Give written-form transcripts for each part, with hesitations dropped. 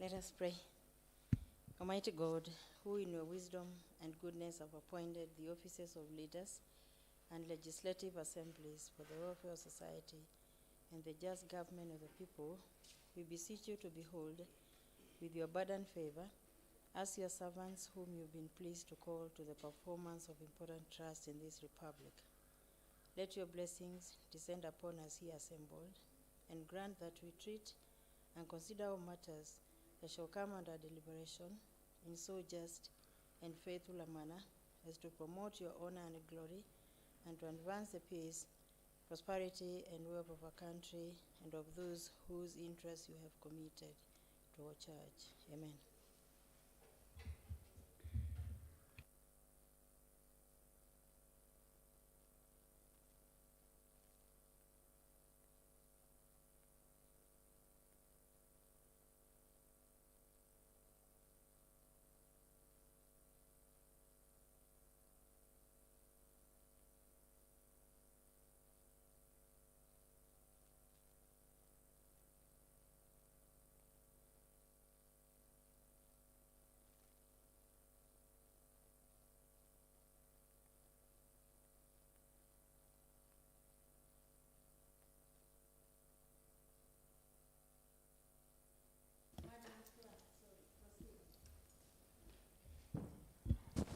Let us pray. Almighty God, who in your wisdom and goodness have appointed the offices of leaders and legislative assemblies for the welfare of society and the just government of the people, we beseech you to behold with your abundant favor as your servants whom you've been pleased to call to the performance of important trust in this republic. Let your blessings descend upon us here assembled, and grant that we treat and consider all matters that shall come under deliberation in so just and faithful a manner as to promote your honor and glory, and to advance the peace, prosperity, and wealth of our country and of those whose interests you have committed to our church. Amen.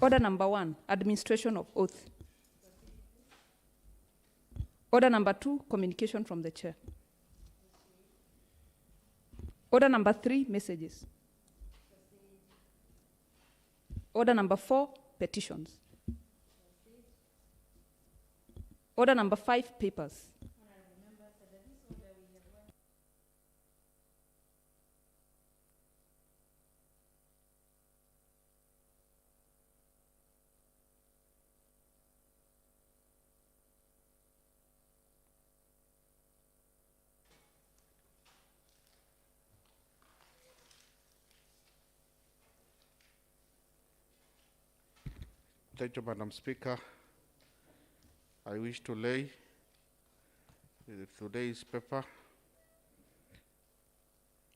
Order number 1, administration of oath. Order number 2, communication from the chair. Order number 3, messages. Order number 4, petitions. Order number 5, papers. Thank you, Madam Speaker. I wish to lay today's paper.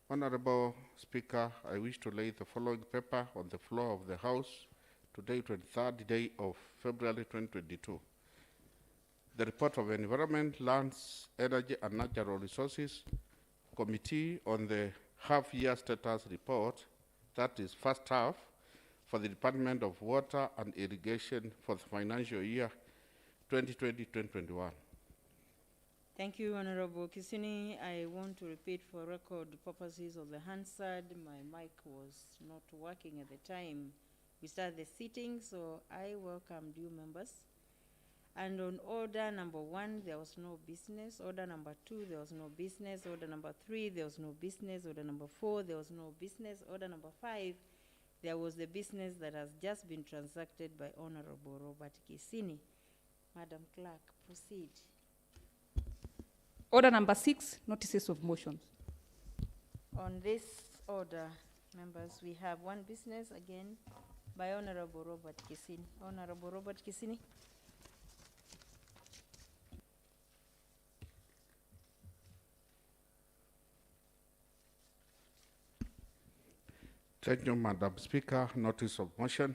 Honorable Speaker, I wish to lay the following paper on the floor of the House today, 23rd day of February 2022. The report of Environment, Lands, Energy and Natural Resources Committee on the half-year status report, that is first half, for the Department of Water and Irrigation for the financial year 2020-2021. Thank you, Honorable Kisini. I want to repeat for record purposes of the Hansard. My mic was not working at the time we started the sitting, so I welcome you members. And on order number 1, there was no business. Order number 2, there was no business. Order number 3, there was no business. Order number 4, there was no business. Order number 5, there was the business that has just been transacted by Honorable Robert Kisini. Madam Clerk, proceed. Order number 6, notices of motions. On this order, members, we have one business again by Honorable Robert Kisini. Honorable Robert Kisini. Thank you, Madam Speaker. Notice of motion.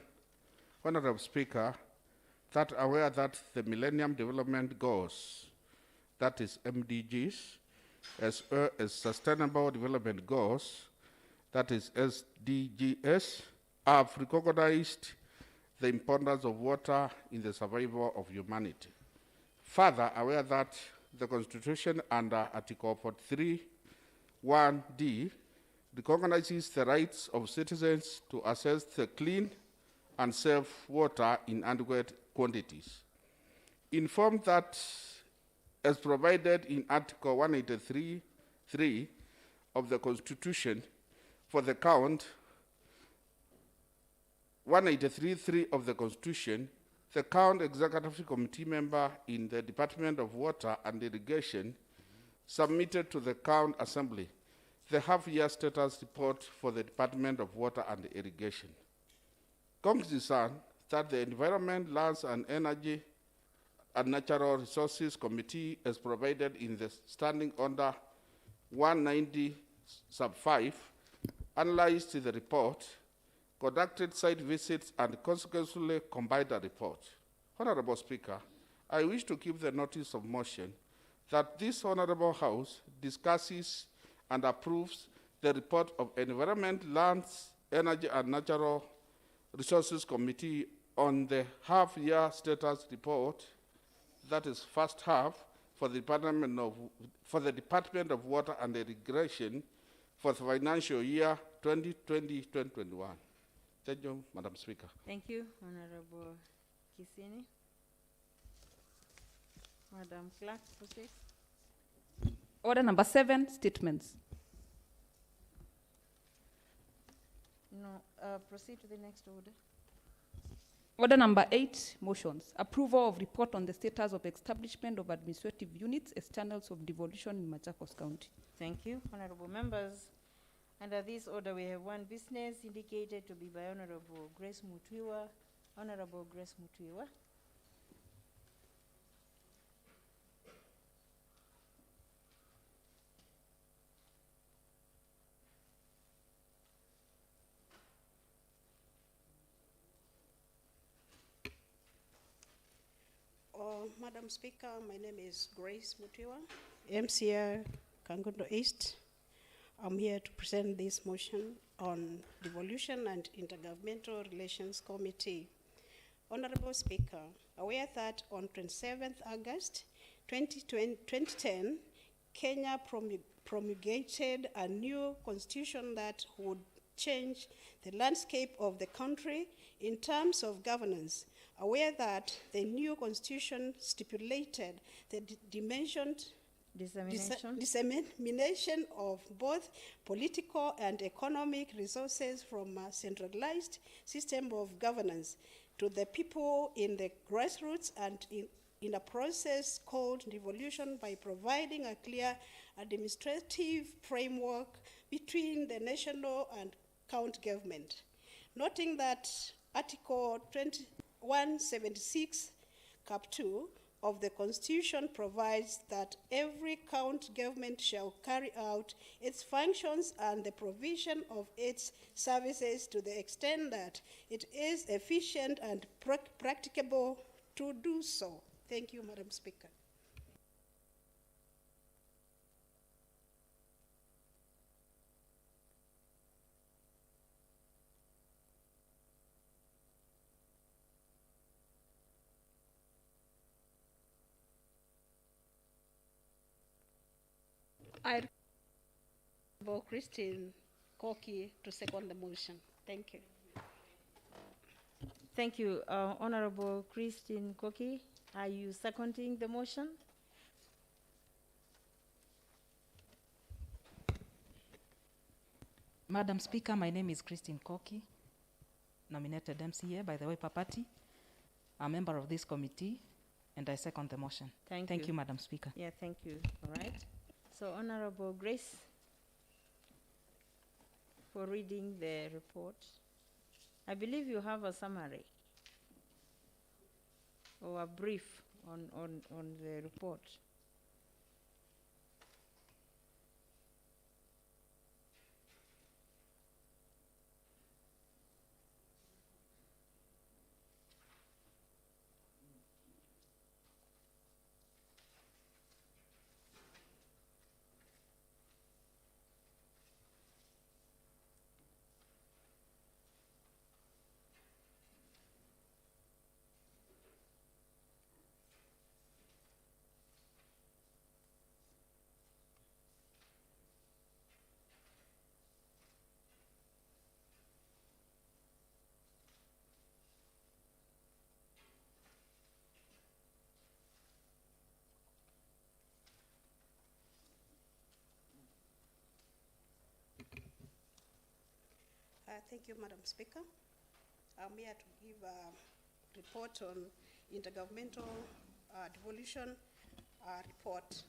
Honorable Speaker, that aware that the Millennium Development Goals, that is MDGs, as well as Sustainable Development Goals, that is SDGs, have recognized the importance of water in the survival of humanity. Further, aware that the Constitution under Article 43(1)(d) recognizes the rights of citizens to access the clean and safe water in adequate quantities. Informed that, as provided in Article 183(3) of the Constitution, for the count 183(3) of the Constitution, the count executive committee member in the Department of Water and Irrigation submitted to the count assembly the half-year status report for the Department of Water and Irrigation. Concerned that the Environment, Lands and Energy and Natural Resources Committee, as provided in the Standing Order 190 sub 5, analyzed the report, conducted site visits, and consequently compiled a report. Honorable Speaker, I wish to give the notice of motion that this Honorable House discusses and approves the report of Environment, Lands, Energy and Natural Resources Committee on the half-year status report, that is first half, for the Department of Water and Irrigation for the financial year 2020-2021. Thank you, Madam Speaker. Thank you, Honorable Kisini. Madam Clerk, proceed. Order number 7, statements. No, proceed to the next order. Order number 8, motions. Approval of report on the status of establishment of administrative units as channels of devolution in Machakos County. Thank you, honorable members. Under this order, we have one business indicated to be by Honorable Grace Mutwiwa. Honorable Grace Mutwiwa. Madam Speaker, my name is Grace Mutwiwa, MCA Kangundo East. I'm here to present this motion on Devolution and Intergovernmental Relations Committee. Honorable Speaker, aware that on 27th August 2010, Kenya promulgated a new constitution that would change the landscape of the country in terms of governance. Aware that the new constitution stipulated the dissemination of both political and economic resources from a centralized system of governance to the people in the grassroots and in a process called devolution by providing a clear administrative framework between the national and county government. Noting that Article 176, Cap 2 of the Constitution provides that every county government shall carry out its functions and the provision of its services to the extent that it is efficient and practicable to do so. Thank you, Madam Speaker. I recommend Christine Koki to second the motion. Thank you. Thank you, Honorable Christine Koki. Are you seconding the motion? Madam Speaker, my name is Christine Koki, nominated MCA by the Wiper Party, a member of this committee, and I second the motion. Thank you, Madam Speaker. Yeah, thank you. All right. So, Honorable Grace, for reading the report. I believe you have a summary or a brief on the report. Thank you, Madam Speaker. I'm here to give a report on intergovernmental devolution report.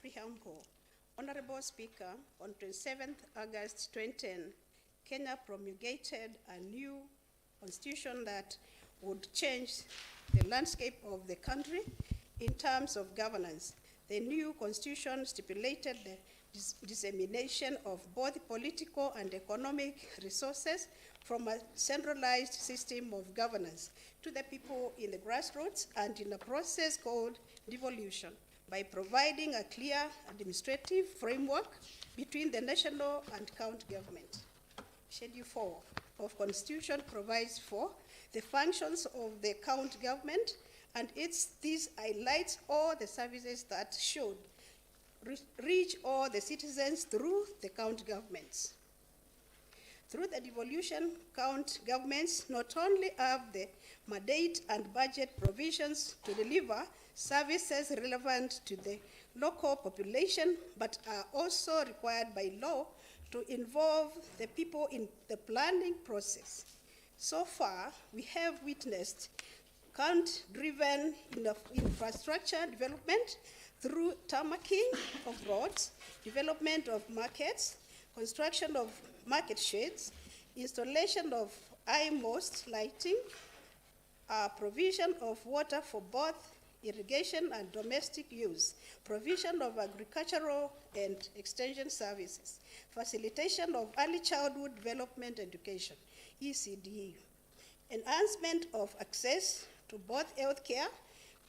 Preamble. Honorable Speaker, on 27th August 2010, Kenya promulgated a new constitution that would change the landscape of the country in terms of governance. The new constitution stipulated the dissemination of both political and economic resources from a centralized system of governance to the people in the grassroots and in a process called devolution by providing a clear administrative framework between the national and county government. Schedule 4 of Constitution provides for the functions of the county government, and this highlights all the services that should reach all the citizens through the county governments. Through the devolution, county governments not only have the mandate and budget provisions to deliver services relevant to the local population, but are also required by law to involve the people in the planning process. So far, we have witnessed county-driven infrastructure development through tarmacking of roads, development of markets, construction of market sheds, installation of high-mast lighting, provision of water for both irrigation and domestic use, provision of agricultural and extension services, facilitation of early childhood development education, ECDE, enhancement of access to both healthcare,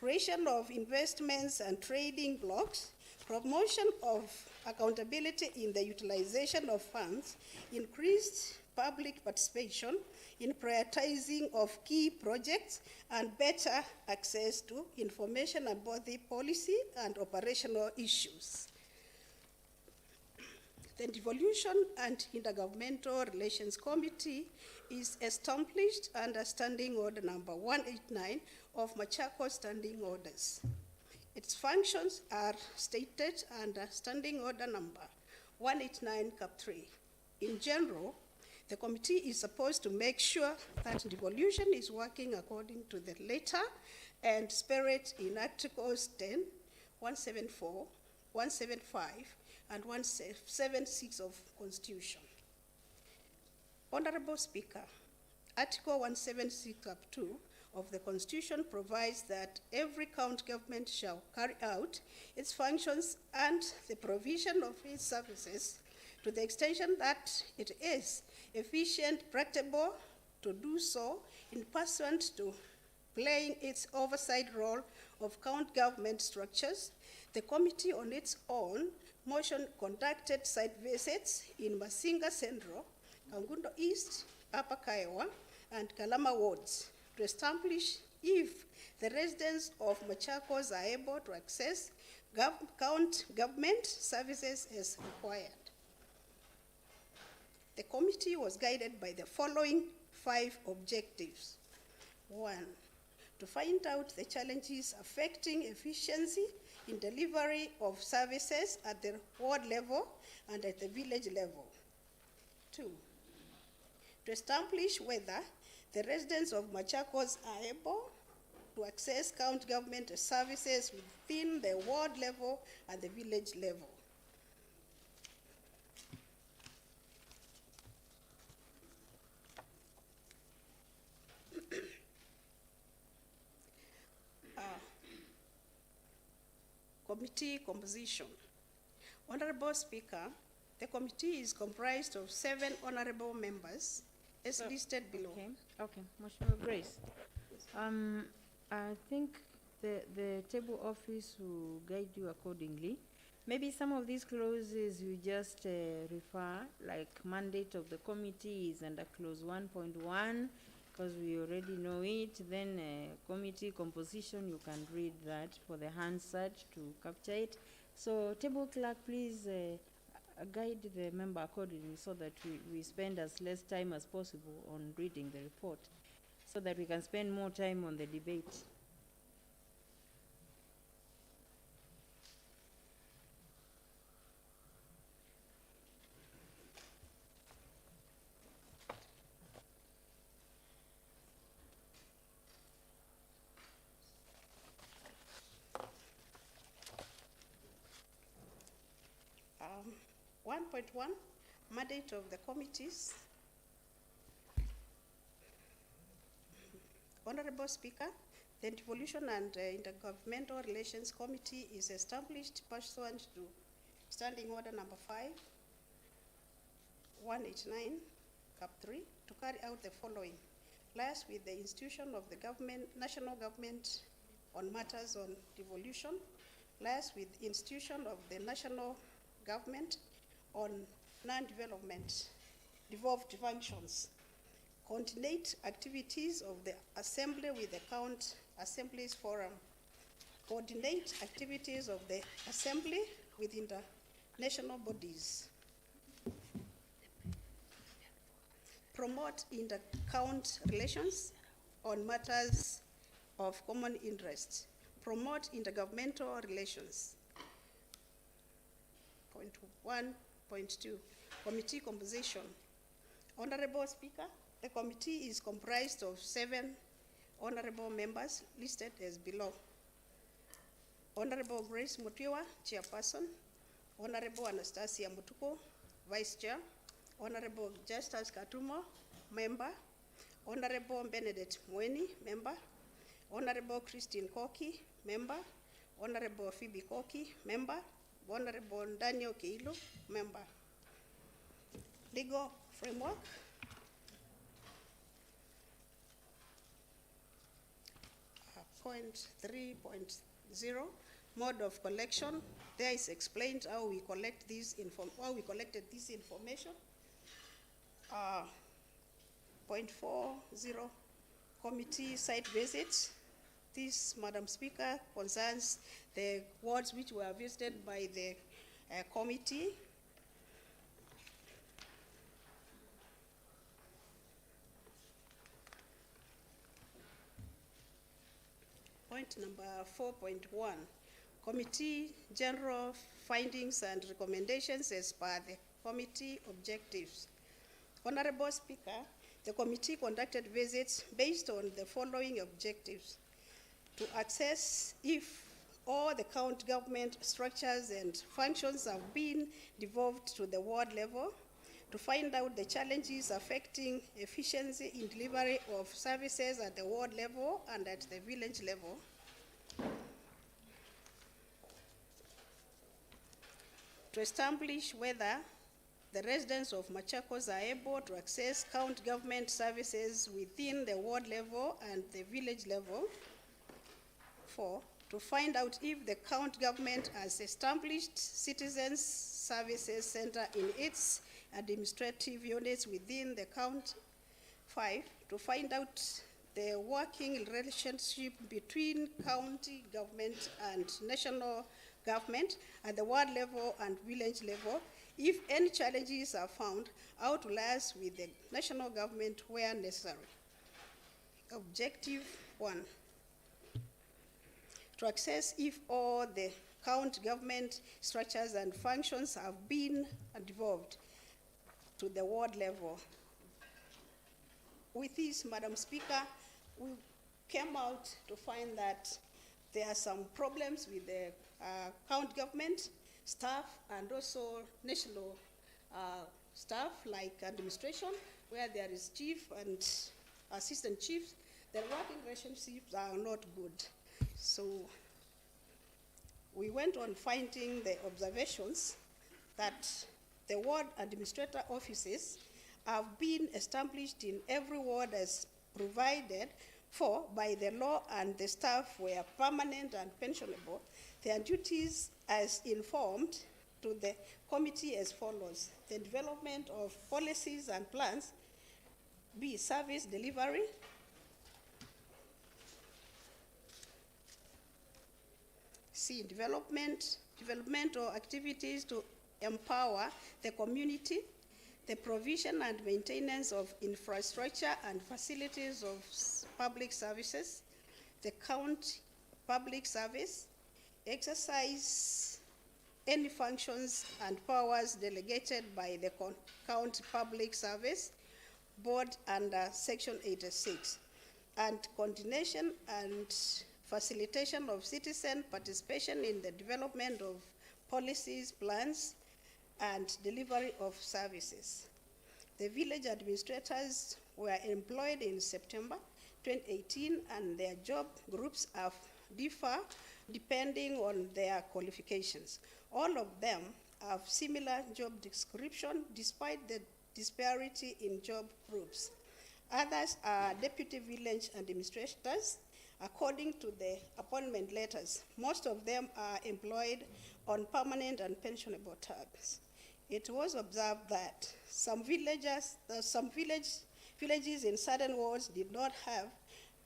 creation of investments and trading blocks, promotion of accountability in the utilization of funds, increased public participation in prioritizing of key projects, and better access to information about the policy and operational issues. The Devolution and Intergovernmental Relations Committee is established under Standing Order number 189 of Machakos Standing Orders. Its functions are stated under Standing Order number 189 Cap 3. In general, the committee is supposed to make sure that devolution is working according to the letter and spirit in Articles 10, 174, 175, and 176 of Constitution. Honorable Speaker, Article 176 Cap 2 of the Constitution provides that every county government shall carry out its functions and the provision of its services to the extension that it is efficient, practicable to do so in pursuant to playing its oversight role of county government structures. The committee on its own motion conducted site visits in Masinga Central, Kangundo East, Upper Kiowa, and Kalama wards to establish if the residents of Machakos are able to access county government services as required. The committee was guided by the following 5 objectives. 1, to find out the challenges affecting efficiency in delivery of services at the ward level and at the village level. 2, to establish whether the residents of Machakos are able to access county government services within the ward level and the village level. Committee composition. Honorable Speaker, the committee is comprised of 7 honorable members as listed below. Okay, Mheshimiwa Grace. I think the table office will guide you accordingly. Maybe some of these clauses you just refer, like mandate of the committee is under clause 1.1, because we already know it. Then committee composition, you can read that for the Hansard to capture it. So table clerk, please guide the member accordingly so that we spend as less time as possible on reading the report, so that we can spend more time on the debate. Um, 1.1, mandate of the committees. Honorable Speaker, The Devolution and Intergovernmental Relations Committee is established pursuant to Standing Order number 5, 189, Cap 3, to carry out the following. Liaise with the institution of the national government on matters on devolution. Liaise with institution of the national government on devolved functions. Coordinate activities of the Assembly with the Count Assemblies Forum. Coordinate activities of the Assembly with international bodies. Promote inter-count relations on matters of common interest. Promote intergovernmental relations. Point 1.2, committee composition. Honorable Speaker, the committee is comprised of 7 honorable members listed as below. Honorable Grace Mutiwa, Chairperson. Honorable Anastasia Mutuko, Vice Chair. Honorable Justus Katumo, Member. Honorable Benedict Mweni, Member. Honorable Christine Koki, Member. Honorable Phoebe Koki, Member. Honorable Daniel Keilu, Member. Legal framework. Point 3.0, mode of collection. There is explained how we collected this information. Point 4.0, committee site visits. This, Madam Speaker, concerns the wards which were visited by the committee. Point number 4.1, committee general findings and recommendations as per the committee objectives. Honorable Speaker, the committee conducted visits based on the following objectives: to assess if all the county government structures and functions have been devolved to the ward level, to find out the challenges affecting efficiency in delivery of services at the ward level and at the village level, to establish whether the residents of Machakos are able to access county government services within the ward level and the village level. 4, to find out if the county government has established citizens services center in its administrative units within the county. 5, to find out the working relationship between county government and national government at the ward level and village level. If any challenges are found, how to liaise with the national government where necessary. Objective 1, to assess if all the county government structures and functions have been devolved to the ward level. With this, Madam Speaker, we came out to find that there are some problems with the county government staff and also national staff like administration, where there is chief and assistant chiefs. The working relationships are not good. So we went on finding the observations that the ward administrator offices have been established in every ward as provided for by the law, and the staff were permanent and pensionable. Their duties as informed to the committee as follows: the development of policies and plans, B, service delivery, C, developmental activities to empower the community, the provision and maintenance of infrastructure and facilities of public services, the county public service, exercise any functions and powers delegated by the county public service board under Section 86, and coordination and facilitation of citizen participation in the development of policies, plans, and delivery of services. The village administrators were employed in September 2018, and their job groups differ depending on their qualifications. All of them have similar job description despite the disparity in job groups. Others are deputy village administrators according to the appointment letters. Most of them are employed on permanent and pensionable terms. It was observed that some villages in certain wards did not have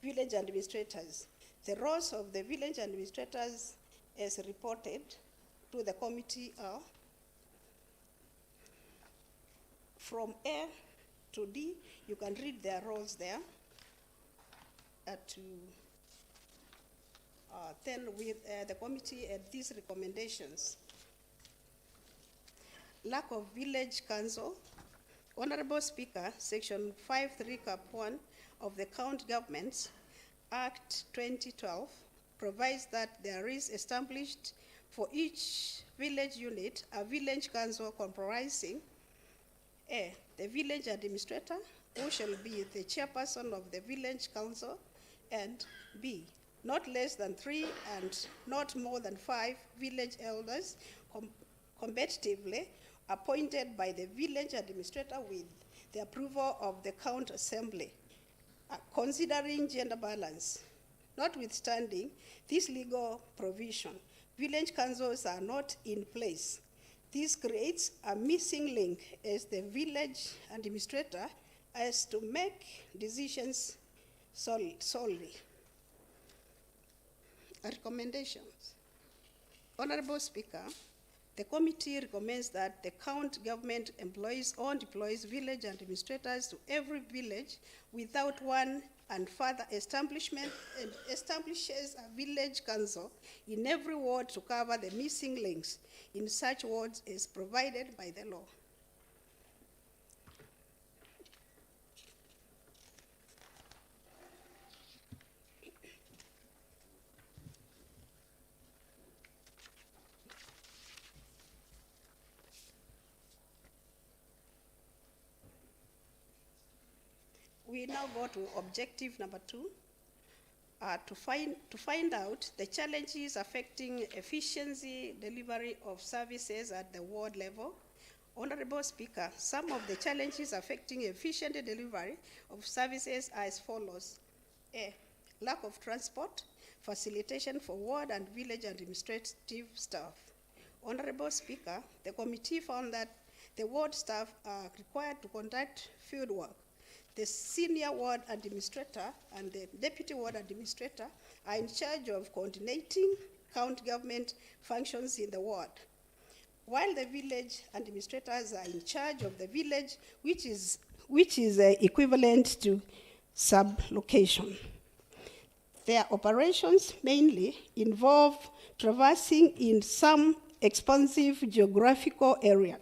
village administrators. The roles of the village administrators as reported to the committee are from A to D. You can read their roles there. Then with the committee at these recommendations. Lack of village council. Honorable Speaker, Section 5.3 Cap 1 of the County Governments Act 2012 provides that there is established for each village unit a village council comprising A, the village administrator, who shall be the chairperson of the village council, and B, not less than 3 and not more than 5 village elders competitively appointed by the village administrator with the approval of the county assembly, considering gender balance. Notwithstanding this legal provision, village councils are not in place. This creates a missing link as the village administrator has to make decisions solely. Recommendations. Honorable Speaker, the committee recommends that the county government employs or deploys village administrators to every village without one, and further establishes a village council in every ward to cover the missing links in such wards as provided by the law. We now go to objective number 2, to find out the challenges affecting efficiency delivery of services at the ward level. Honorable Speaker, some of the challenges affecting efficient delivery of services are as follows. A, lack of transport, facilitation for ward and village administrative staff. Honorable Speaker, the committee found that the ward staff are required to conduct field work. The senior ward administrator and the deputy ward administrator are in charge of coordinating county government functions in the ward, while the village administrators are in charge of the village, which is equivalent to sub-location. Their operations mainly involve traversing in some expansive geographical area.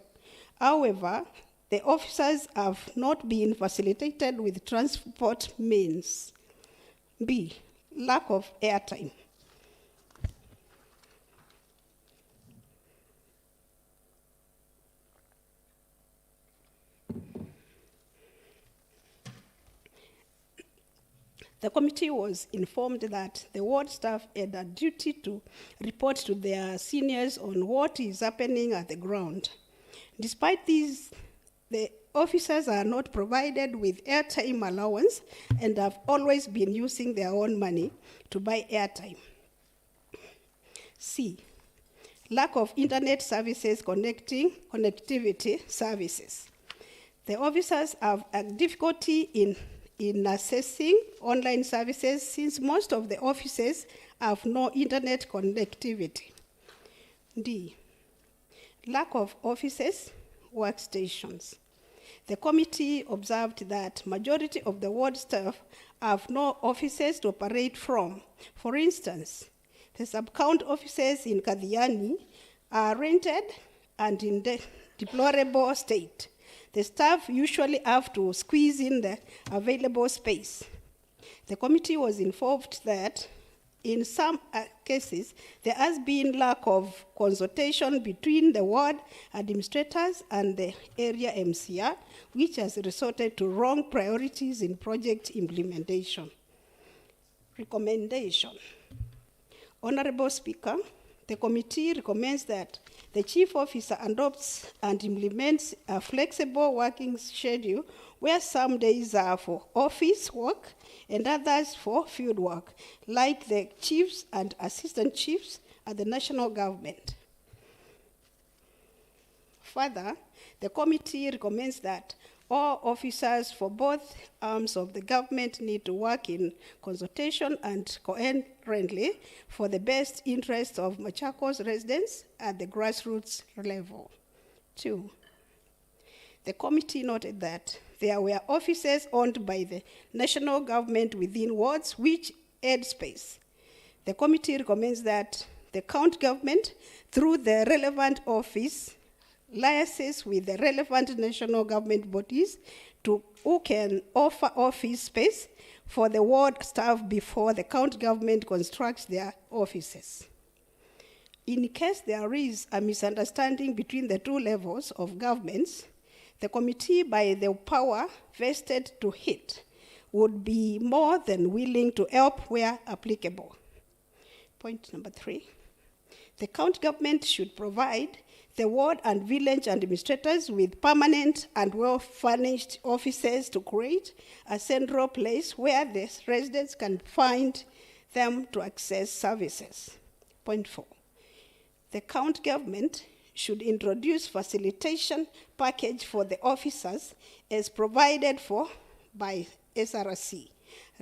However, the officers have not been facilitated with transport means. B, lack of airtime. The committee was informed that the ward staff had a duty to report to their seniors on what is happening at the ground. Despite these, the officers are not provided with airtime allowance and have always been using their own money to buy airtime. C, lack of internet services connectivity services. The officers have a difficulty in accessing online services since most of the offices have no internet connectivity. D, lack of offices, workstations. The committee observed that majority of the ward staff have no offices to operate from. For instance, the sub-county offices in Kadhiani are rented and in deplorable state. The staff usually have to squeeze in the available space. The committee was informed that in some cases, there has been lack of consultation between the ward administrators and the area MCR, which has resulted to wrong priorities in project implementation. Recommendation. Honorable Speaker, the committee recommends that the chief officer adopts and implements a flexible working schedule where some days are for office work and others for field work, like the chiefs and assistant chiefs at the national government. Further, the committee recommends that all officers for both arms of the government need to work in consultation and coherently for the best interests of Machakos residents at the grassroots level. 2. The committee noted that there were offices owned by the national government within wards which had space. The committee recommends that the county government, through the relevant office, liaises with the relevant national government bodies who can offer office space for the ward staff before the county government constructs their offices. In case there is a misunderstanding between the two levels of governments, the committee, by the power vested to it, would be more than willing to help where applicable. Point number 3. The county government should provide the ward and village administrators with permanent and well-furnished offices to create a central place where the residents can find them to access services. Point 4. The county government should introduce facilitation package for the officers as provided for by SRC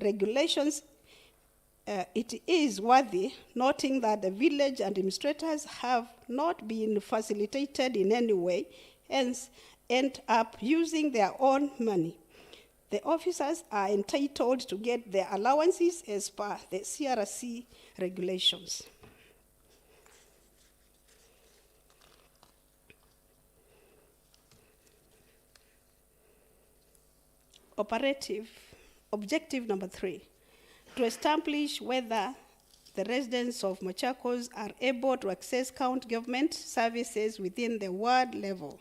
regulations. It is worthy noting that the village administrators have not been facilitated in any way, hence end up using their own money. The officers are entitled to get their allowances as per the CRC regulations. Objective number 3. To establish whether the residents of Machakos are able to access county government services within the ward level.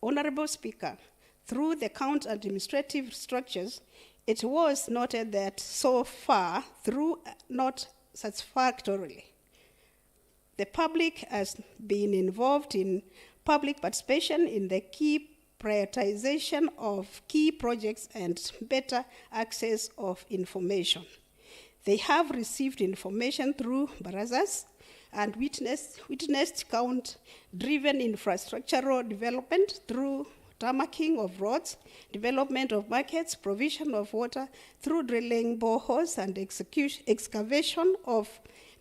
Honorable Speaker, through the county administrative structures, it was noted that so far, through not satisfactorily, the public has been involved in public participation in the key prioritization of key projects and better access of information. They have received information through barazas and witnessed count-driven infrastructural development through tarmacking of roads, development of markets, provision of water through drilling boreholes and excavation of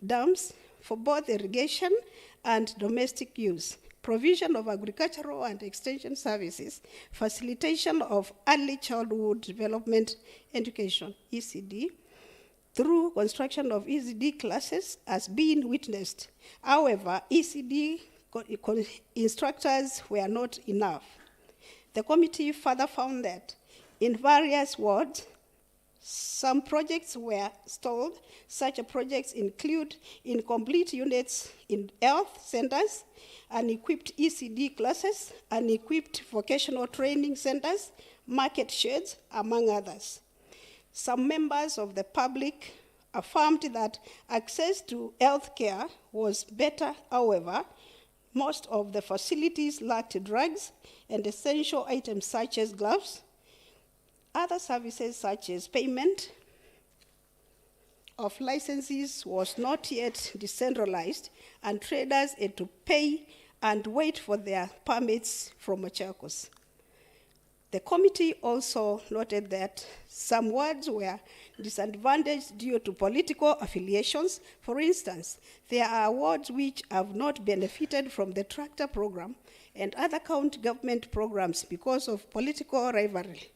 dams for both irrigation and domestic use, provision of agricultural and extension services, facilitation of early childhood development education, ECD, through construction of ECD classes has been witnessed. However, ECD instructors were not enough. The committee further found that in various wards, some projects were stalled. Such projects include incomplete units in health centers, unequipped ECD classes, unequipped vocational training centers, market sheds, among others. Some members of the public affirmed that access to health care was better. However, most of the facilities lacked drugs and essential items such as gloves. Other services such as payment of licenses was not yet decentralized, and traders had to pay and wait for their permits from Machakos. The committee also noted that some wards were disadvantaged due to political affiliations. For instance, there are wards which have not benefited from the tractor program and other county government programs because of political rivalry.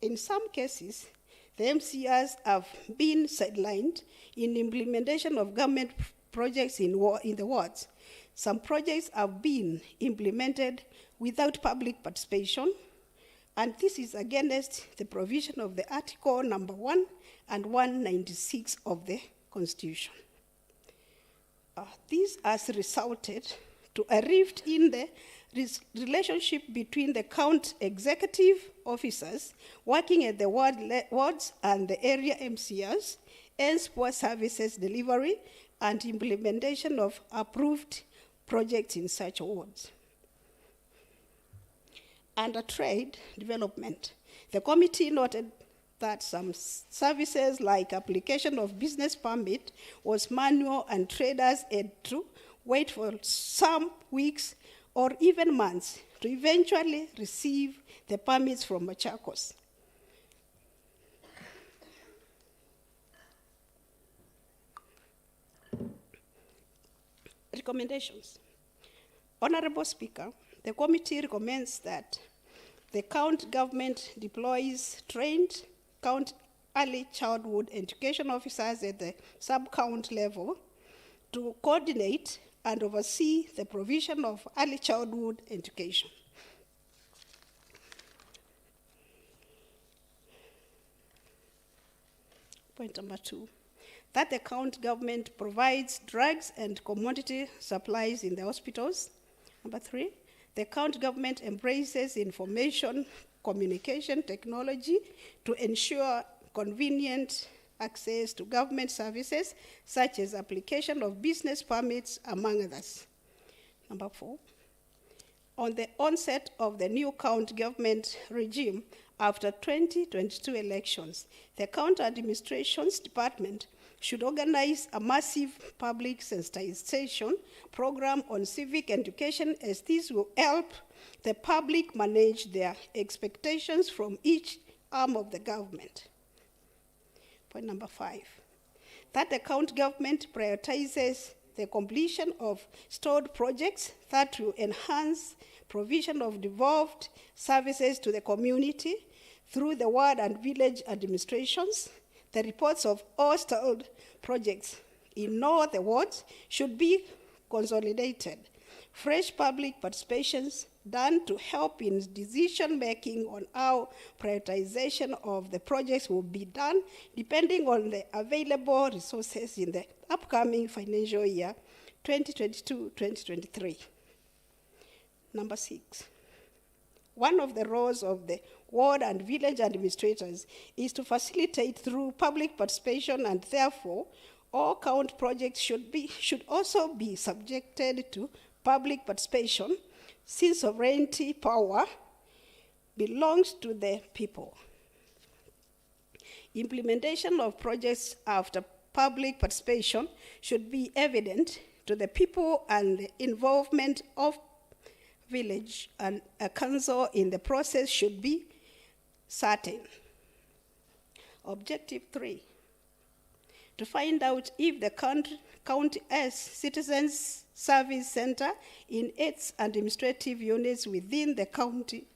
In some cases, the MCRs have been sidelined in implementation of government projects in the wards. Some projects have been implemented without public participation, and this is against the provision of the Article number 1 and 196 of the Constitution. This has resulted to a rift in the relationship between the county executive officers working at the wards and the area MCRs, and poor services delivery and implementation of approved projects in such wards. Under trade development, the committee noted that some services like application of business permit was manual and traders had to wait for some weeks or even months to eventually receive the permits from Machakos. Recommendations. Honorable Speaker, the committee recommends that the county government deploys trained county early childhood education officers at the sub-county level to coordinate and oversee the provision of early childhood education. Point number 2, that the county government provides drugs and commodity supplies in the hospitals. Number 3, the county government embraces information communication technology to ensure convenient access to government services, such as application of business permits, among others. Number 4, on the onset of the new county government regime after 2022 elections, the county administration's department should organize a massive public sensitization program on civic education, as this will help the public manage their expectations from each arm of the government. Point number 5, that the county government prioritizes the completion of stored projects that will enhance provision of devolved services to the community through the ward and village administrations. The reports of all stalled projects in all the wards should be consolidated. Fresh public participations done to help in decision-making on how prioritization of the projects will be done, depending on the available resources in the upcoming financial year, 2022-2023. Number 6, one of the roles of the ward and village administrators is to facilitate through public participation, and therefore all county projects should also be subjected to public participation, since sovereignty power belongs to the people. Implementation of projects after public participation should be evident to the people, and the involvement of village and a council in the process should be certain. Objective 3, to find out if the county has citizens service center in its administrative units within the county.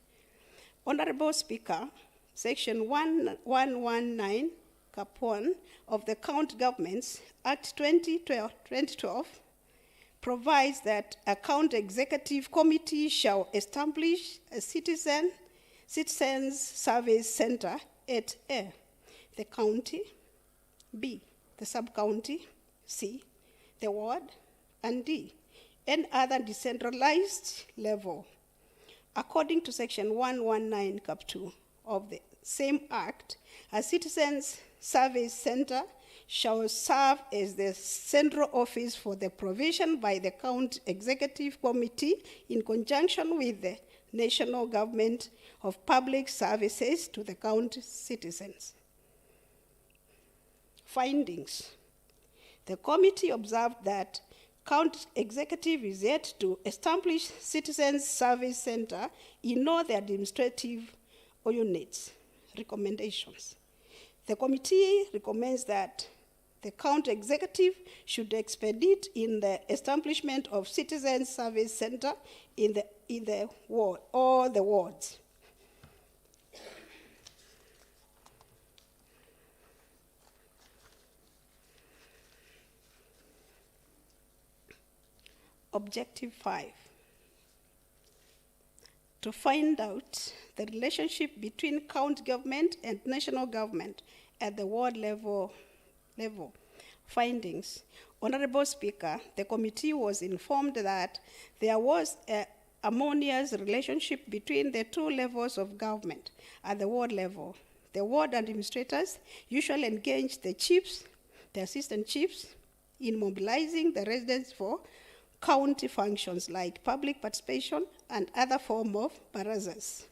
Honorable Speaker, Section 1119, Cap 1 of the County Governments Act 2012 provides that a county executive committee shall establish a citizens service center at A, the county, B, the sub-county, C, the ward, and D, any other decentralized level. According to Section 119, Cap 2 of the same Act, a citizens service center shall serve as the central office for the provision by the county executive committee in conjunction with the national government of public services to the county citizens. Findings. The committee observed that county executive is yet to establish citizens service center in all the administrative units. Recommendations. The committee recommends that the county executive should expedite in the establishment of citizens service center in the ward, all the wards. Objective 5, to find out the relationship between county government and national government at the ward level. Findings. Honorable Speaker, the committee was informed that there was a harmonious relationship between the two levels of government at the ward level. The ward administrators usually engage the chiefs, the assistant chiefs, in mobilizing the residents for county functions like public participation and other forms of barazas.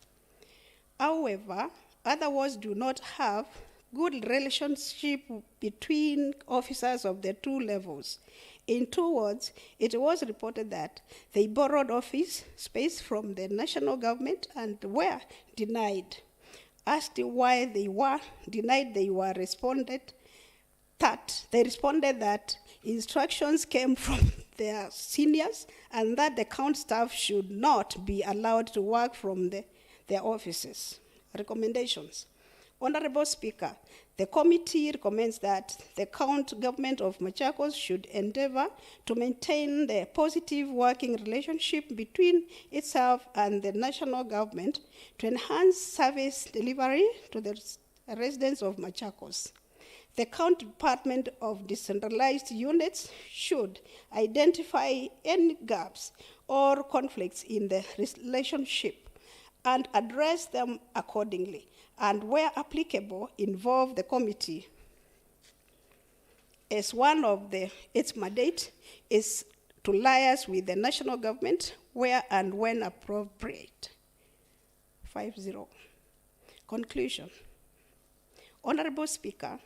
However, other wards do not have good relationship between officers of the two levels. In 2 wards, it was reported that they borrowed office space from the national government and were denied. Asked why they were denied, they responded that instructions came from their seniors and that the county staff should not be allowed to work from their offices. Recommendations. Honorable Speaker, the committee recommends that the county government of Machakos should endeavor to maintain the positive working relationship between itself and the national government to enhance service delivery to the residents of Machakos. The County Department of Decentralized Units should identify any gaps or conflicts in the relationship and address them accordingly, and where applicable, involve the committee as one of its mandate is to liaise with the national government where and when appropriate. 5-0. Conclusion. Honorable Speaker,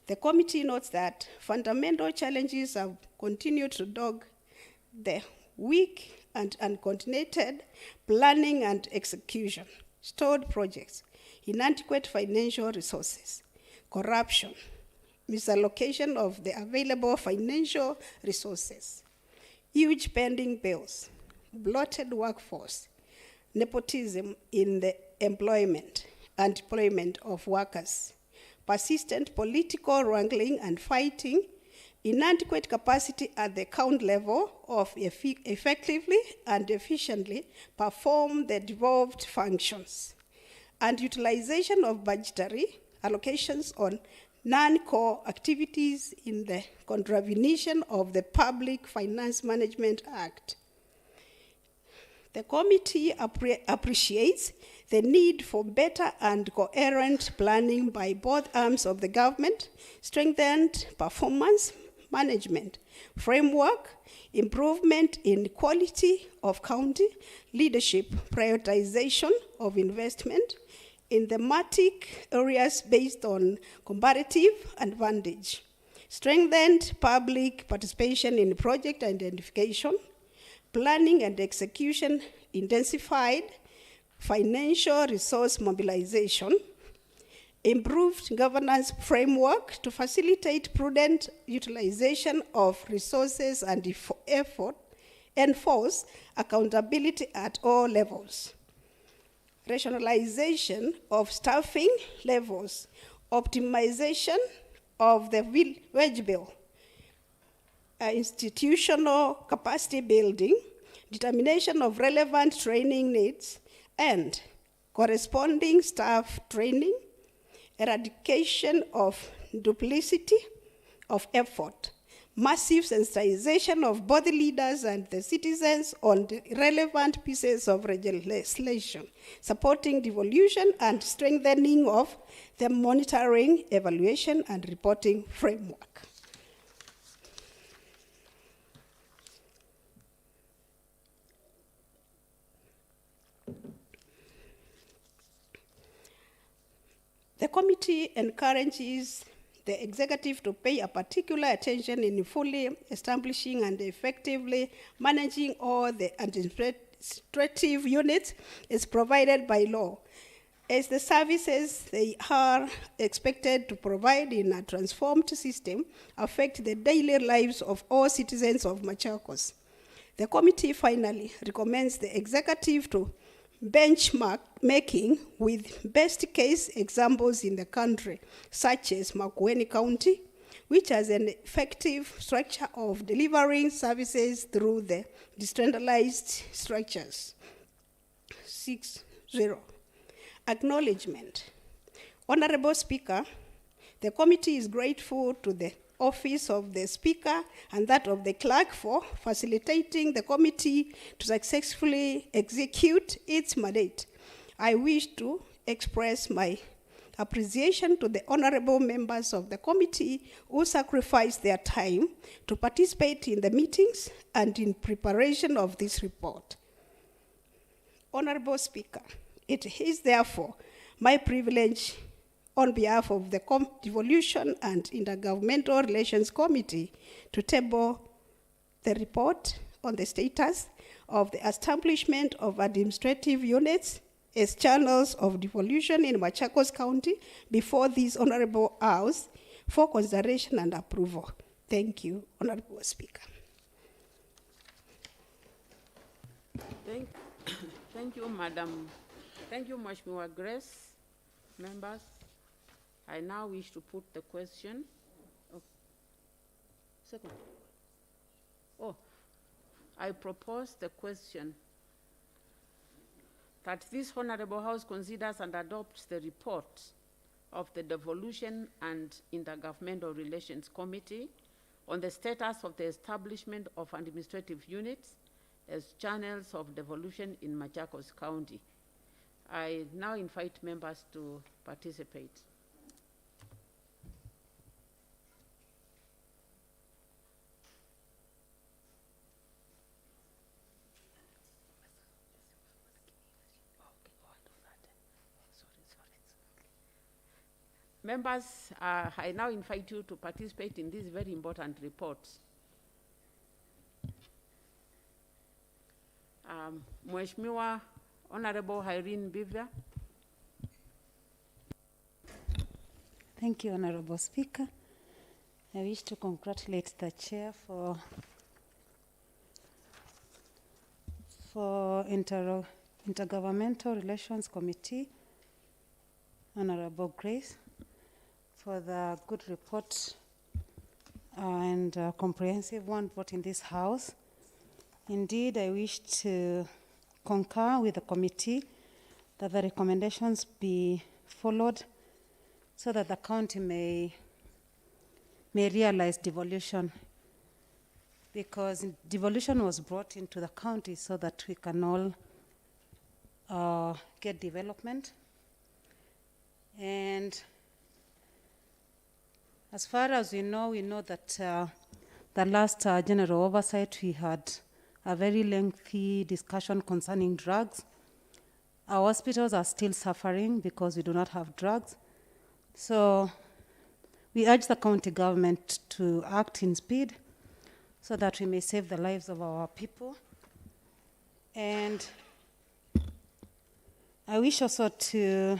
the committee notes that fundamental challenges have continued to dog the weak and uncoordinated planning and execution, stalled projects, inadequate financial resources, corruption, misallocation of the available financial resources, huge pending bills, bloated workforce, nepotism in the employment and deployment of workers, persistent political wrangling and fighting, inadequate capacity at the county level of effectively and efficiently perform the devolved functions, and utilization of budgetary allocations on non-core activities in the contravention of the Public Finance Management Act. The committee appreciates the need for better and coherent planning by both arms of the government, strengthened performance management framework, improvement in quality of county leadership, prioritization of investment in thematic areas based on comparative advantage, strengthened public participation in project identification, planning and execution intensified, financial resource mobilization, improved governance framework to facilitate prudent utilization of resources and enforce accountability at all levels, rationalization of staffing levels, optimization of the wage bill, institutional capacity building, determination of relevant training needs, and corresponding staff training, eradication of duplicity of effort, massive sensitization of both the leaders and the citizens on the relevant pieces of legislation, supporting devolution and strengthening of the monitoring, evaluation, and reporting framework. The committee encourages the executive to pay a particular attention in fully establishing and effectively managing all the administrative units as provided by law, as the services they are expected to provide in a transformed system affect the daily lives of all citizens of Machakos. The committee finally recommends the executive to benchmark making with best case examples in the country, such as Makueni County, which has an effective structure of delivering services through the decentralized structures. 6-0. Acknowledgement. Honorable Speaker, the committee is grateful to the office of the Speaker and that of the clerk for facilitating the committee to successfully execute its mandate. I wish to express my appreciation to the honorable members of the committee who sacrificed their time to participate in the meetings and in preparation of this report. Honorable Speaker, it is therefore my privilege on behalf of the Devolution and Intergovernmental Relations Committee to table the report on the status of the establishment of administrative units as channels of devolution in Machakos County before this Honorable House for consideration and approval. Thank you, Honorable Speaker. Thank you, Madam. Thank you, Mheshimiwa Grace. Members, I now wish to put the question. Second. I propose the question that this Honorable House considers and adopts the report of the Devolution and Intergovernmental Relations Committee on the status of the establishment of administrative units as channels of devolution in Machakos County. I now invite members to participate. Members, I now invite you to participate in this very important report. Mheshimiwa Honorable Irene Bivia. Thank you, Honorable Speaker. I wish to congratulate the Chair for Intergovernmental Relations Committee, Honorable Grace, for the good report and comprehensive one brought in this House. Indeed, I wish to concur with the committee that the recommendations be followed so that the county may realize devolution, because devolution was brought into the county so that we can all get development. And as far as we know that the last general oversight, we had a very lengthy discussion concerning drugs. Our hospitals are still suffering because we do not have drugs. So we urge the county government to act in speed so that we may save the lives of our people. And I wish also to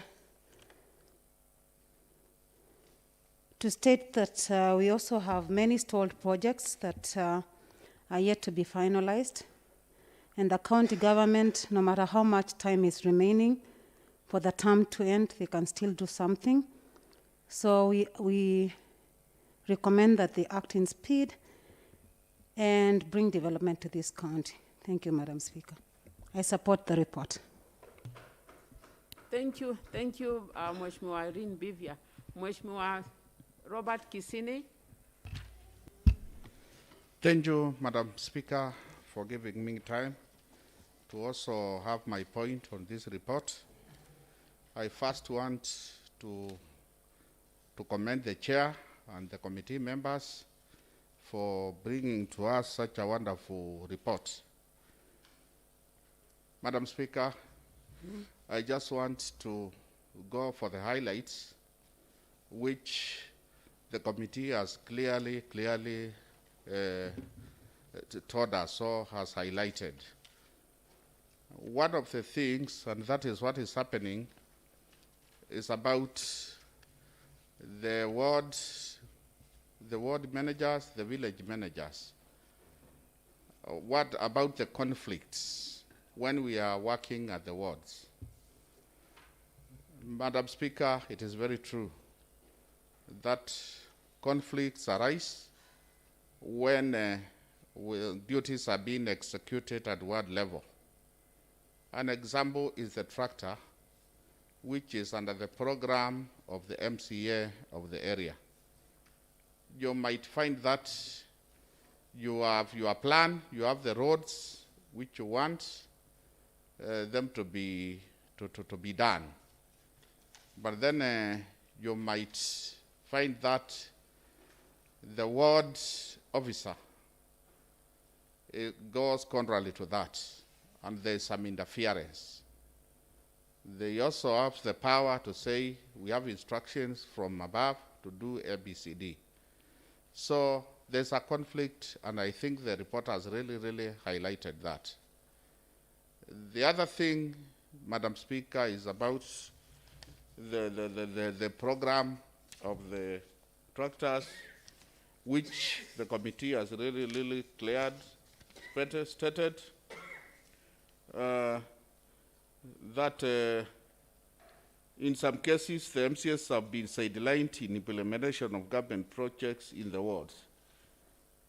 state that we also have many stalled projects that are yet to be finalized. And the county government, no matter how much time is remaining for the term to end, they can still do something. So we recommend that they act in speed and bring development to this county. Thank you, Madam Speaker. I support the report. Thank you, Mheshimiwa Irene Bivia. Mheshimiwa Robert Kisini. Thank you, Madam Speaker, for giving me time to also have my point on this report. I first want to commend the chair and the committee members for bringing to us such a wonderful report. Madam Speaker, I just want to go for the highlights, which the committee has clearly told us or has highlighted. One of the things, and that is what is happening, is about the ward managers, the village managers. What about the conflicts when we are working at the wards? Madam Speaker, it is very true that conflicts arise when duties are being executed at ward level. An example is the tractor, which is under the program of the MCA of the area. you might find that you have your plan, you have the roads which you want them to be done. But then you might find that the ward officer goes contrary to that, and there's some interference. They also have the power to say, we have instructions from above to do ABCD. So there's a conflict, and I think the report has really highlighted that. The other thing, Madam Speaker, is about the program of the tractors, which the committee has really cleared, stated that in some cases the MCS have been sidelined in implementation of government projects in the wards.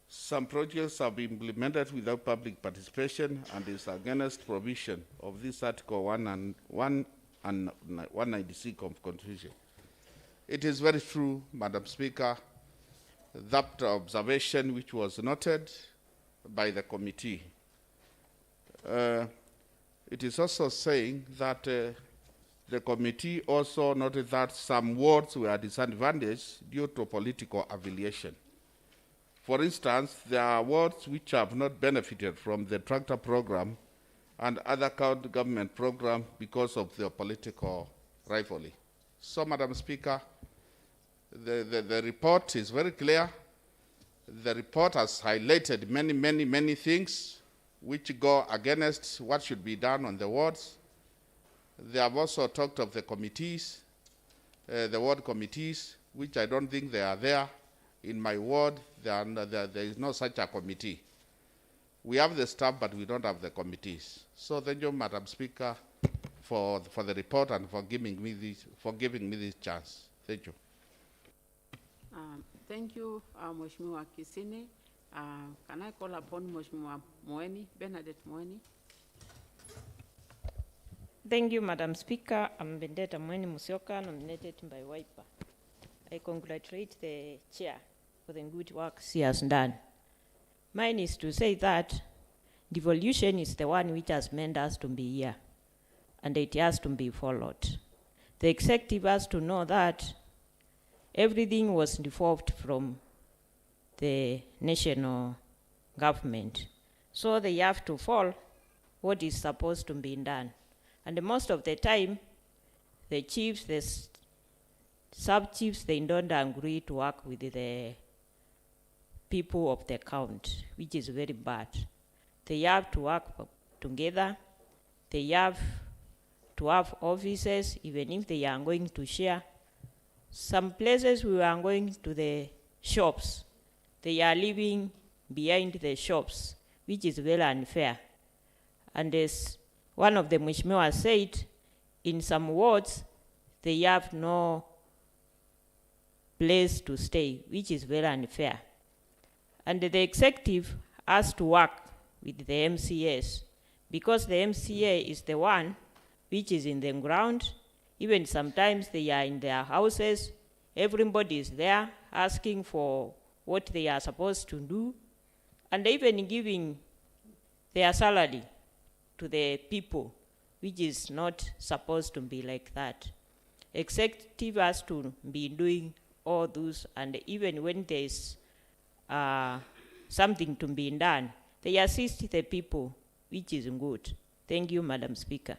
Some projects have been implemented without public participation and is against provision of this Article 1 and 196 of Constitution. It is very true, Madam Speaker, that observation which was noted by the committee. It is also saying that the committee also noted that some wards were disadvantaged due to political affiliation. For instance, there are wards which have not benefited from the tractor program and other county government program because of their political rivalry. So, Madam Speaker, the report is very clear. The report has highlighted many things which go against what should be done on the wards. They have also talked of the committees, the ward committees, which I don't think they are there. In my ward, there is no such a committee. We have the staff, but we don't have the committees. So thank you, Madam Speaker, for the report and for giving me this chance. Thank you. Thank you, Mheshimiwa Kisine. Can I call upon Mheshimiwa Moeni, Bernadette Moeni? Thank you, Madam Speaker. I'm Bendeta Moeni Musyoka, nominated by Wiper. I congratulate the chair for the good work she has done. Mine is to say that devolution is the one which has meant us to be here, and it has to be followed. The executive has to know that everything was devolved from the national government. So they have to follow what is supposed to be done. And most of the time, the chiefs, the sub-chiefs, they don't agree to work with the people of the county, which is very bad. They have to work together. They have to have offices, even if they are going to share. Some places we are going to the shops. They are living behind the shops, which is very unfair. And as one of the Mheshimiwa said, in some wards, they have no place to stay, which is very unfair. And the executive has to work with the MCAs, because the MCA is the one which is in the ground. Even sometimes they are in their houses, everybody is there asking for what they are supposed to do, and even giving their salary to the people, which is not supposed to be like that. Executive has to be doing all those, and even when there's something to be done, they assist the people, which is good. Thank you, Madam Speaker.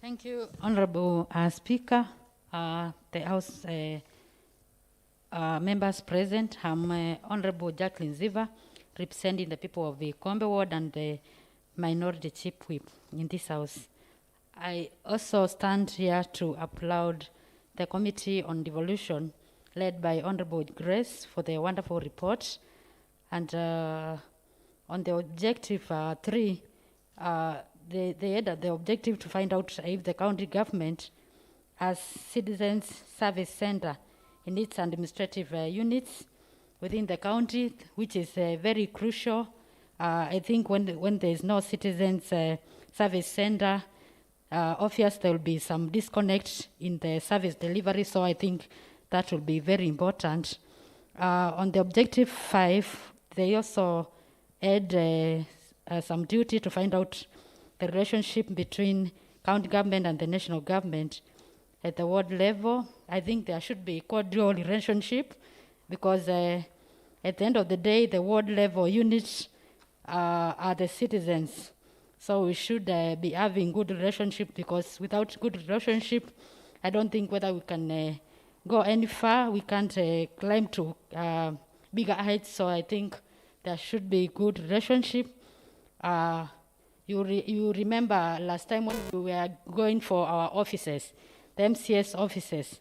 Thank you, Honorable Speaker, the House members present. I'm Honorable Jacqueline Ziva, representing the people of the Kombe Ward and the Minority Chief Whip in this House. I also stand here to applaud the Committee on Devolution, led by Honorable Grace, for the wonderful report. And on the objective 3, they had the objective to find out if the county government has citizens service center in its administrative units within the county, which is very crucial. I think when there is no citizens service center, obvious there will be some disconnect in the service delivery, so I think that will be very important. On the objective 5, they also add some duty to find out the relationship between county government and the national government at the ward level. I think there should be cordial relationship because at the end of the day, the ward level units are the citizens. So we should be having good relationship, because without good relationship, I don't think whether we can go any far. We can't climb to bigger heights. So I think there should be good relationship. You remember last time when we were going for our offices, the MCS offices,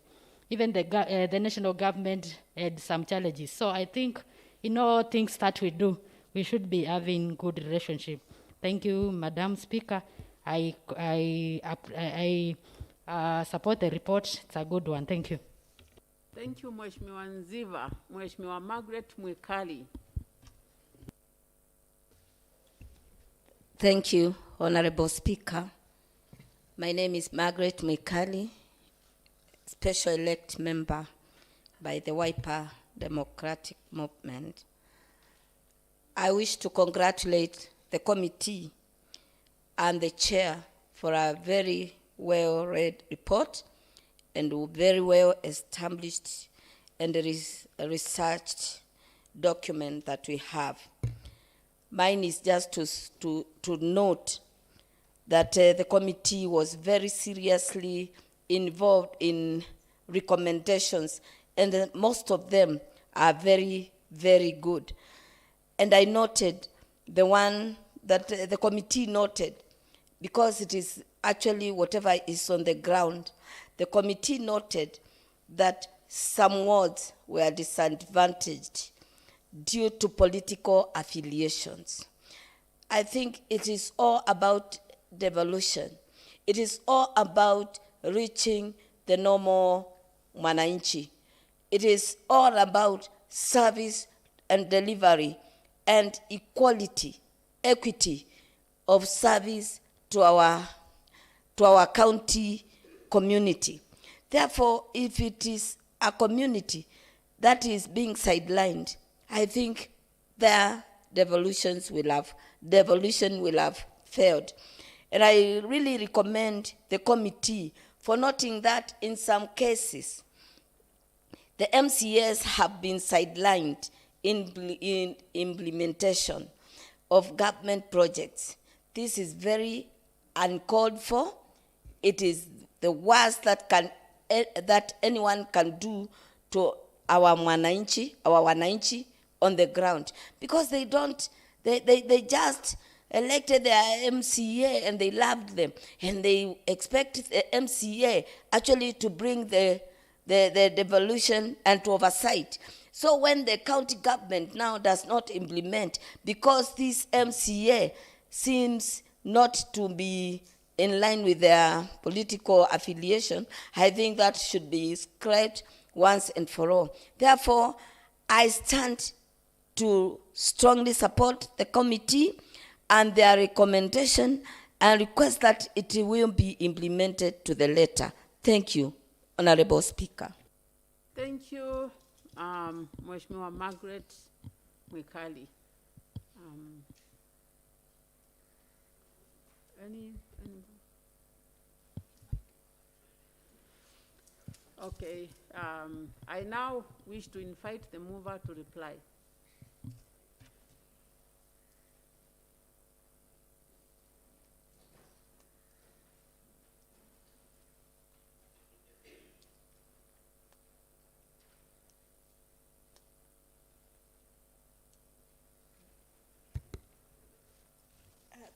even the national government had some challenges. So I think in all things that we do, we should be having good relationship. Thank you, Madam Speaker. I support the report. It's a good one. Thank you. Thank you, Mheshimiwa Nziva. Mheshimiwa Margaret Mwikali. Thank you, Honorable Speaker. My name is Margaret Mwikali, Special Elect Member by the Wiper Democratic Movement. I wish to congratulate the committee and the chair for a very well-read report and very well established and researched document that we have. Mine is just to note that the committee was very seriously involved in recommendations, and most of them are very, very good. And I noted the one that the committee noted, because it is actually whatever is on the ground. The committee noted that some wards were disadvantaged due to political affiliations. I think it is all about devolution. It is all about reaching the normal mwananchi. It is all about service and delivery and equality, equity of service to our county community. Therefore, if it is a community that is being sidelined, I think their devolution will have failed. And I really recommend the committee for noting that in some cases, the MCAs have been sidelined in implementation of government projects. This is very uncalled for. It is the worst that anyone can do to our wananchi on the ground, because they just elected their MCA and they loved them, and they expect the MCA actually to bring the devolution and to oversight. So when the county government now does not implement, because this MCA seems not to be in line with their political affiliation, I think that should be scrapped once and for all. Therefore, I stand to strongly support the committee and their recommendation and request that it will be implemented to the letter. Thank you, Honorable Speaker. Thank you, Mheshimiwa Margaret Mwikali. Any? Okay, I now wish to invite the mover to reply.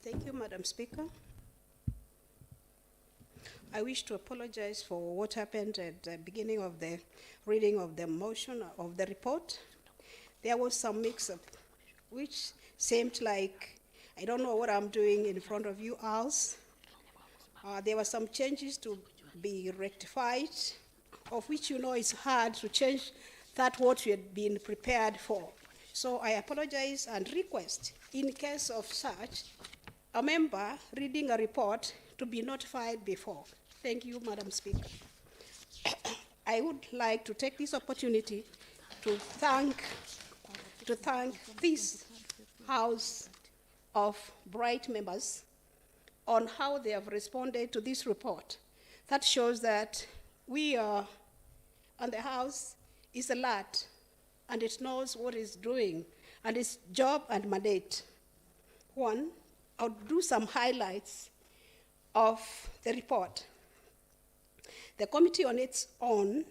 Thank you, Madam Speaker. I wish to apologize for what happened at the beginning of the reading of the motion of the report. There was some mix-up, which seemed like I don't know what I'm doing in front of you else. There were some changes to be rectified, of which you know it's hard to change that what you had been prepared for. So I apologize and request, in case of such, a member reading a report to be notified before. Thank you, Madam Speaker. I would like to take this opportunity to thank this House of bright members on how they have responded to this report. That shows that we are, and the House is alert, and it knows what it's doing, and its job and mandate. One, I'll do some highlights of the report. The committee on its own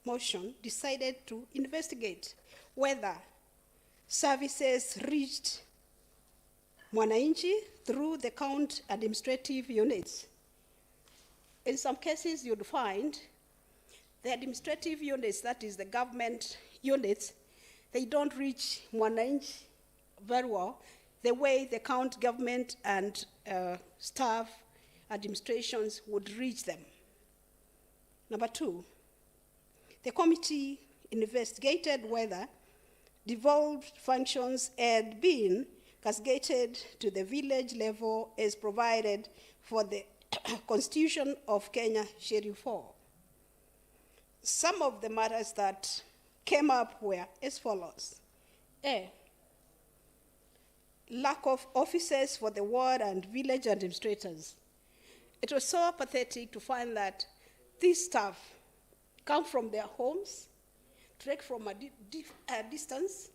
motion decided to investigate whether services reached Mwananchi through the county administrative units. In some cases, you'd find the administrative units, that is the government units, they don't reach Mwananchi very well, the way the county government and staff administrations would reach them. Number two, the committee investigated whether devolved functions had been cascaded to the village level as provided for the Constitution of Kenya, Schedule 4. Some of the matters that came up were as follows. A, lack of officers for the ward and village administrators. It was so pathetic to find that these staff come from their homes, trek from a distance,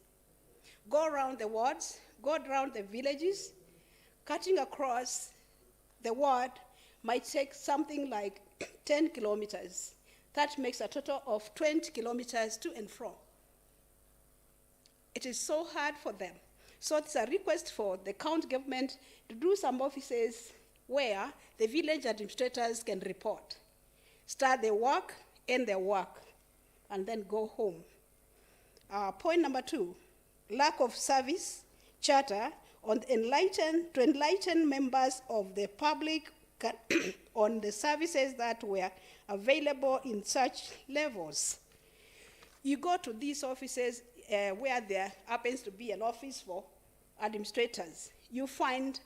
go around the wards, go around the villages, cutting across the ward might take something like 10 kilometers. That makes a total of 20 kilometers to and from. It is so hard for them. So it's a request for the county government to do some offices where the village administrators can report, start their work, end their work, and then go home. Point number two, lack of service charter to enlighten members of the public on the services that were available in such levels. You go to these offices where there happens to be an office for administrators. You find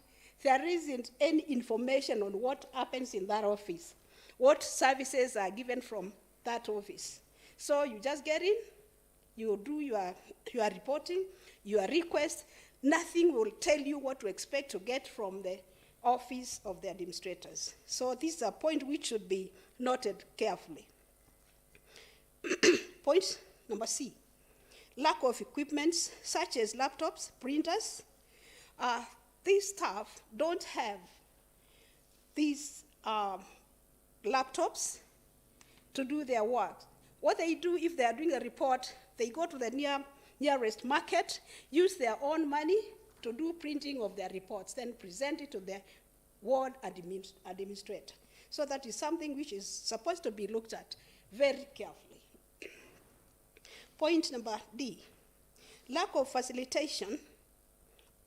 there isn't any information on what happens in that office, what services are given from that office. So you just get in, you do your reporting, your request. Nothing will tell you what to expect to get from the office of the administrators. So this is a point which should be noted carefully. Point number C, lack of equipment such as laptops, printers. These staff don't have these laptops to do their work. What they do if they are doing a report, they go to the nearest market, use their own money to do printing of their reports, then present it to the ward administrator. So that is something which is supposed to be looked at very carefully. Point number D, lack of facilitation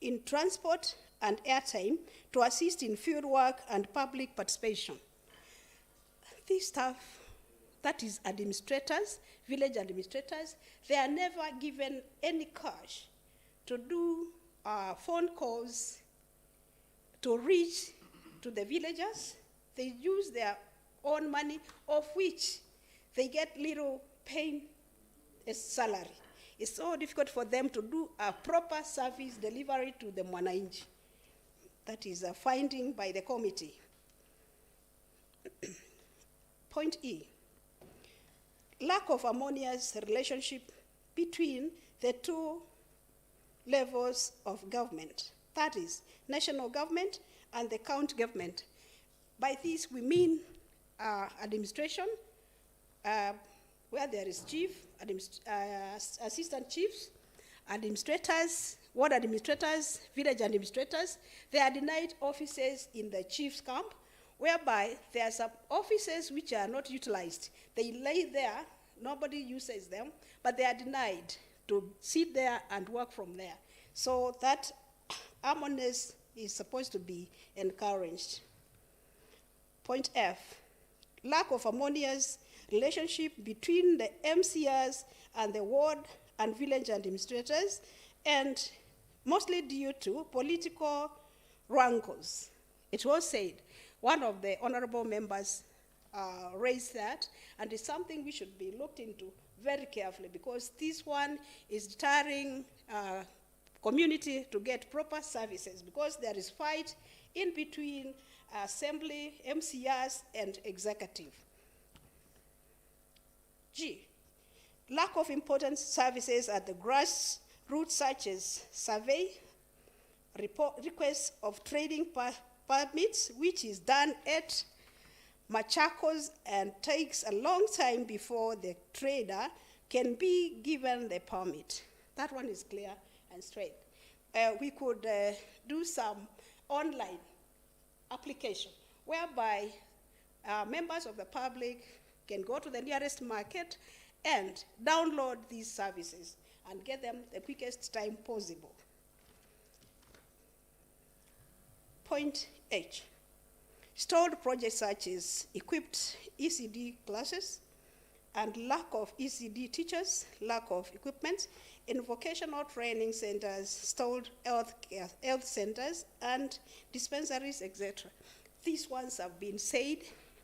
in transport and airtime to assist in field work and public participation. These staff, that is administrators, village administrators, they are never given any cash to do phone calls to reach to the villagers. They use their own money, of which they get little pay as salary. It's so difficult for them to do a proper service delivery to the Mwananchi. That is a finding by the committee. Point E, lack of harmonious relationship between the two levels of government, that is, national government and the county government. By this, we mean administration, where there is chief, assistant chiefs, administrators, ward administrators, village administrators. They are denied offices in the chief's camp, whereby there are some offices which are not utilized. They lay there, nobody uses them, but they are denied to sit there and work from there. So that harmonious is supposed to be encouraged. Point F, lack of harmonious relationship between the MCRs and the ward and village administrators, and mostly due to political rancors. It was said, one of the honorable members raised that, and it's something we should be looked into very carefully, because this one is deterring community to get proper services, because there is fight in between assembly, MCRs, and executive. G, lack of important services at the grassroots, such as survey, requests of trading permits, which is done at Machakos and takes a long time before the trader can be given the permit. That one is clear and straight. We could do some online application whereby members of the public can go to the nearest market and download these services and get them the quickest time possible. Point H, stalled projects such as equipped ECD classes and lack of ECD teachers, lack of equipment in vocational training centers, stalled health centers, and dispensaries, etc. These ones have been said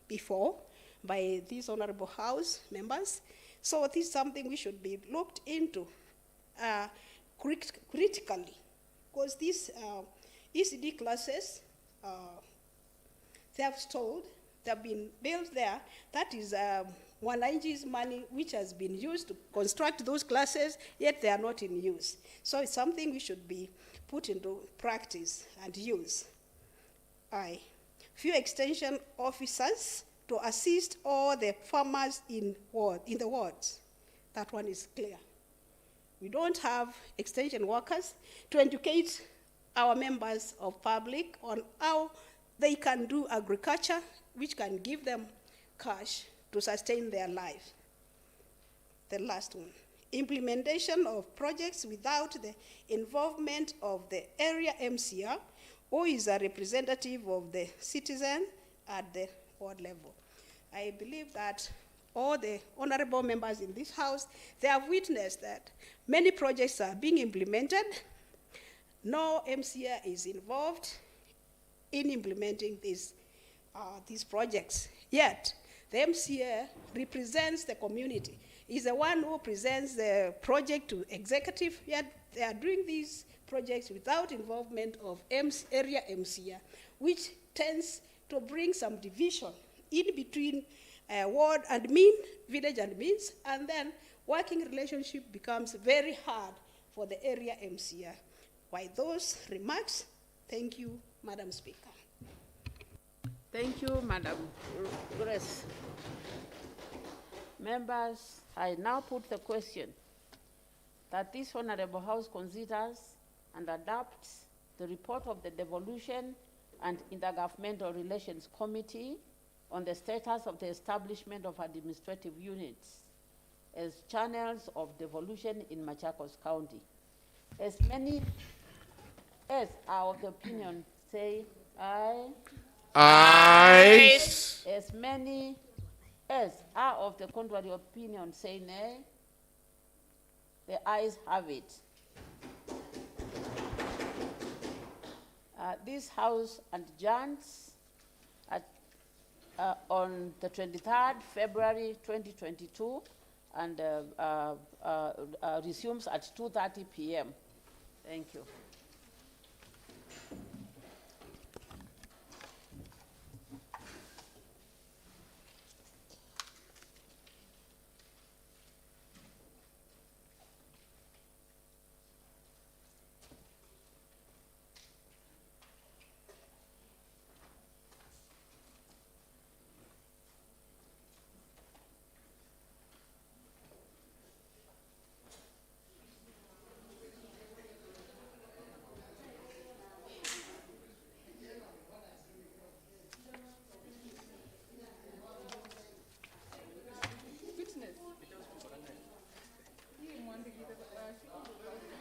before by these honorable House members. So this is something we should be looked into critically, because these ECD classes, they have stalled, they have been built there. That is Wananchi's money which has been used to construct those classes, yet they are not in use. So it's something we should be put into practice and use. I, few extension officers to assist all the farmers in the wards. That one is clear. We don't have extension workers to educate our members of public on how they can do agriculture, which can give them cash to sustain their life. The last one, implementation of projects without the involvement of the area MCR, who is a representative of the citizen at the ward level. I believe that all the honorable members in this House, they have witnessed that many projects are being implemented. No MCR is involved in implementing these projects. Yet, the MCA represents the community. He's the one who presents the project to executive, yet they are doing these projects without involvement of area MCA, which tends to bring some division in between ward admin, village admins, and then working relationship becomes very hard for the area MCA. By those remarks, thank you, Madam Speaker. Thank you, Madam Grace. Members, I now put the question that this Honorable House considers and adopts the report of the Devolution and Intergovernmental Relations Committee on the status of the establishment of administrative units as channels of devolution in Machakos County. As many as are of the opinion, say aye. Aye. As many as are of the contrary opinion, say nay. The ayes have it. This House adjourns on the 23rd February 2022 and resumes at 2:30 p.m. Thank you.